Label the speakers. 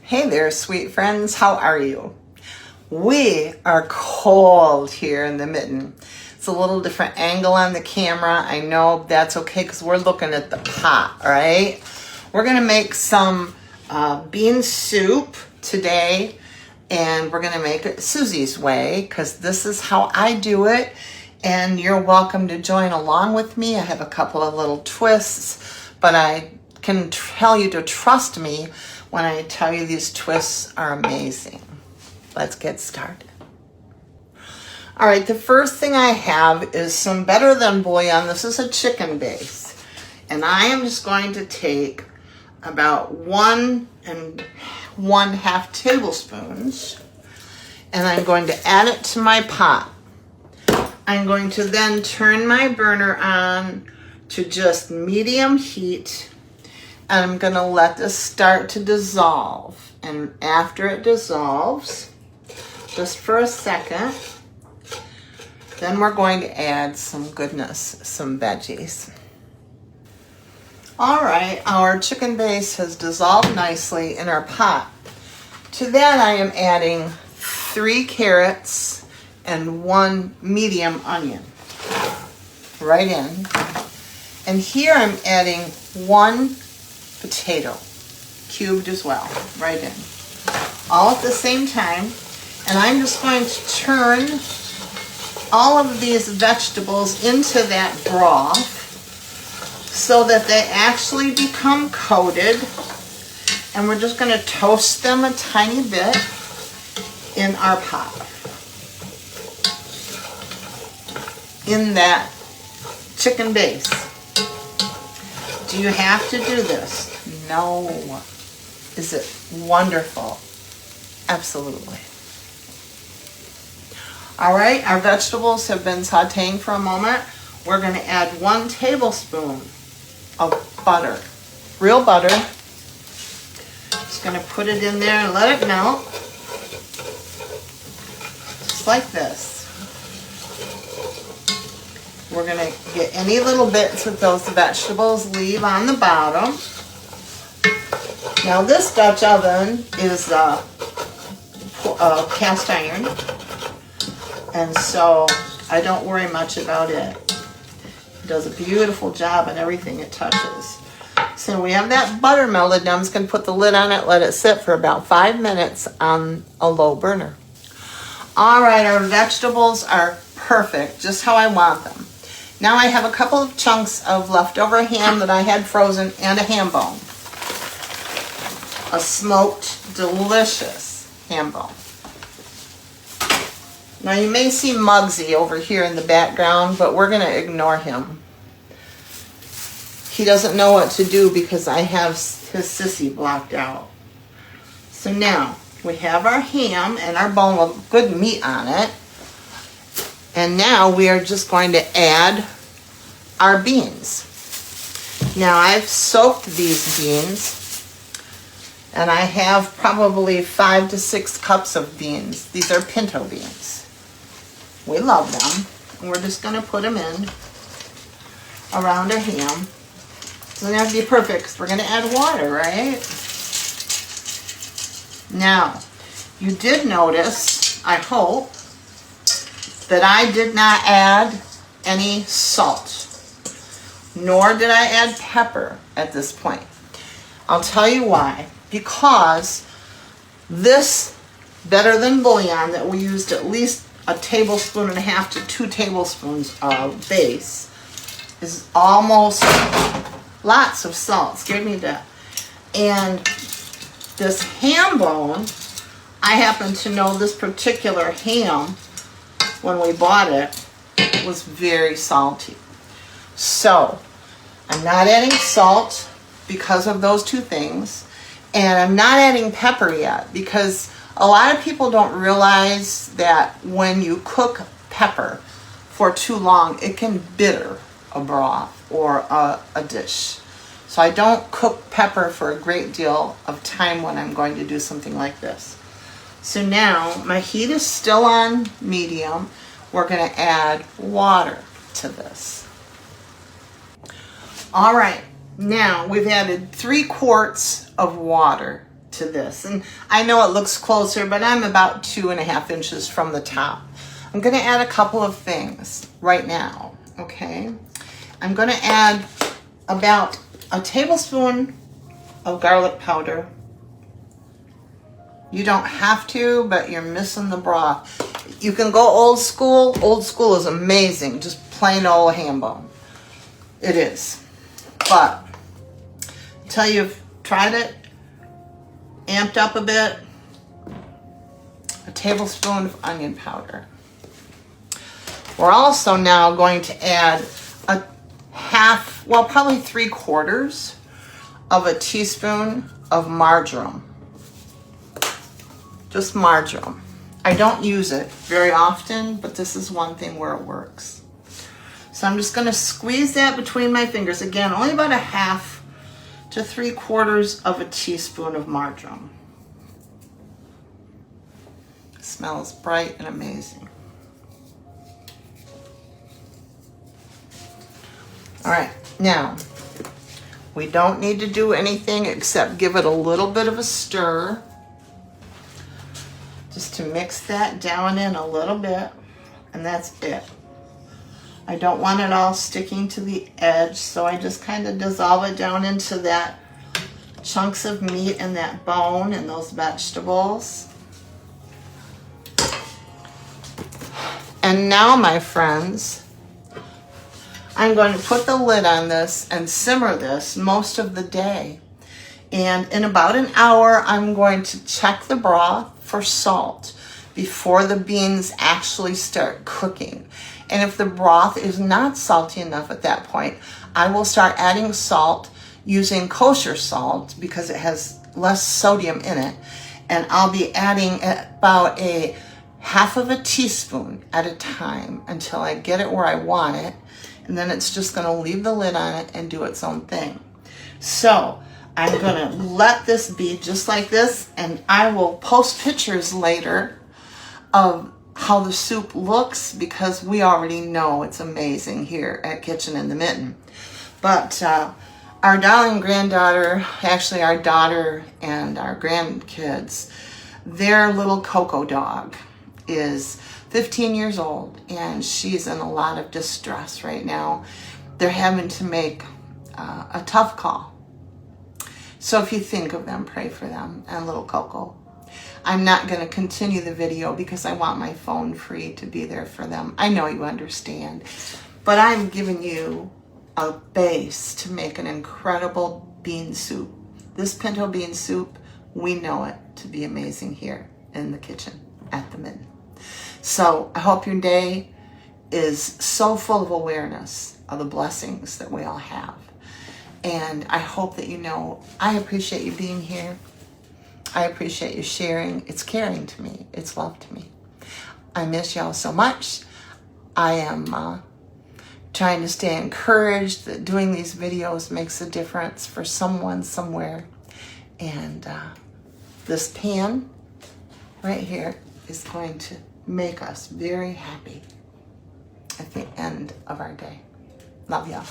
Speaker 1: Hey there, sweet friends. How are you? We are cold here in the Mitten. It's a little different angle on the camera. I know that's okay because we're looking at the pot, all right? We're going to make some bean soup today, and we're going to make it Suzi's way because this is how I do it, and you're welcome to join along with me. I have a couple of little twists, but I can tell you to trust me when I tell you these twists are amazing. Let's get started. All right, the first thing I have is some Better Than bouillon. This is a chicken base. And I am just going to take about 1 1/2 tablespoons, and I'm going to add it to my pot. I'm going to then turn my burner on to just medium heat, and I'm going to let this start to dissolve. And after it dissolves, just for a second, then we're going to add some goodness, some veggies. All right, our chicken base has dissolved nicely in our pot. To that I am adding 3 carrots and 1 medium onion right in. And here I'm adding 1 potato, cubed as well, right in. All at the same time. And I'm just going to turn all of these vegetables into that broth so that they actually become coated. And we're just going to toast them a tiny bit in our pot, in that chicken base. Do you have to do this? No. Is it wonderful? Absolutely. All right, our vegetables have been sauteing for a moment. We're going to add 1 tablespoon of butter, real butter. Just going to put it in there and let it melt, just like this. We're going to get any little bits that those vegetables leave on the bottom. Now this Dutch oven is cast iron, and so I don't worry much about it. It does a beautiful job on everything it touches. So we have that butter melted. Now I'm just going to put the lid on it, let it sit for about 5 minutes on a low burner. All right, our vegetables are perfect, just how I want them. Now I have a couple of chunks of leftover ham that I had frozen and a ham bone. A smoked, delicious ham bone. Now you may see Muggsy over here in the background, but we're going to ignore him. He doesn't know what to do because I have his sissy blocked out. So now we have our ham and our bone with good meat on it. And now we are just going to add our beans. Now I've soaked these beans, and I have probably 5 to 6 cups of beans. These are pinto beans. We love them. And we're just going to put them in around our ham. It doesn't have to be perfect because we're going to add water, right? Now, you did notice, I hope, that I did not add any salt, nor did I add pepper at this point. I'll tell you why. Because this Better Than bouillon that we used at least 1.5 tablespoons to 2 tablespoons of base is almost lots of salt. Scared me to death. And this ham bone, I happen to know this particular ham, when we bought it, was very salty. So I'm not adding salt because of those 2 things. And I'm not adding pepper yet because a lot of people don't realize that when you cook pepper for too long, it can bitter a broth or a dish. So I don't cook pepper for a great deal of time when I'm going to do something like this. So now my heat is still on medium. We're going to add water to this. All right, now we've added 3 quarts of water to to this. And I know it looks closer, but I'm about 2.5 inches from the top. I'm gonna add a couple of things right now, okay? I'm gonna add about a tablespoon of garlic powder. You don't have to, but you're missing the broth. You can go old school. Old school is amazing, just plain old ham bone. It is. But until you've tried it, amped up a bit, a tablespoon of onion powder. We're also now going to add a half, well, probably 3/4 of a teaspoon of marjoram. Just marjoram. I don't use it very often, but this is one thing where it works. So I'm just gonna squeeze that between my fingers. Again, only about a 1/2 to 3/4 of a teaspoon of marjoram. It smells bright and amazing. All right, now, we don't need to do anything except give it a little bit of a stir, just to mix that down in a little bit, and that's it. I don't want it all sticking to the edge, so I just kind of dissolve it down into that chunks of meat and that bone and those vegetables. And now, my friends, I'm going to put the lid on this and simmer this most of the day. And in about an hour, I'm going to check the broth for salt before the beans actually start cooking. And if the broth is not salty enough at that point, I will start adding salt using kosher salt because it has less sodium in it. And I'll be adding about a 1/2 teaspoon at a time until I get it where I want it. And then it's just gonna leave the lid on it and do its own thing. So I'm gonna let this be just like this, and I will post pictures later of how the soup looks because we already know it's amazing here at Kitchen in the Mitten. But our darling granddaughter, actually our daughter and our grandkids, their little Coco dog is 15 years old, and she's in a lot of distress right now. They're having to make a tough call. So if you think of them, pray for them and little Coco. I'm not going to continue the video because I want my phone free to be there for them. I know you understand, but I'm giving you a base to make an incredible bean soup. This pinto bean soup, we know it to be amazing here in the kitchen at the Mitten. So I hope your day is so full of awareness of the blessings that we all have. And I hope that you know I appreciate you being here. I appreciate you sharing. It's caring to me. It's love to me. I miss y'all so much. I am trying to stay encouraged that doing these videos makes a difference for someone somewhere. And this pan right here is going to make us very happy at the end of our day. Love y'all.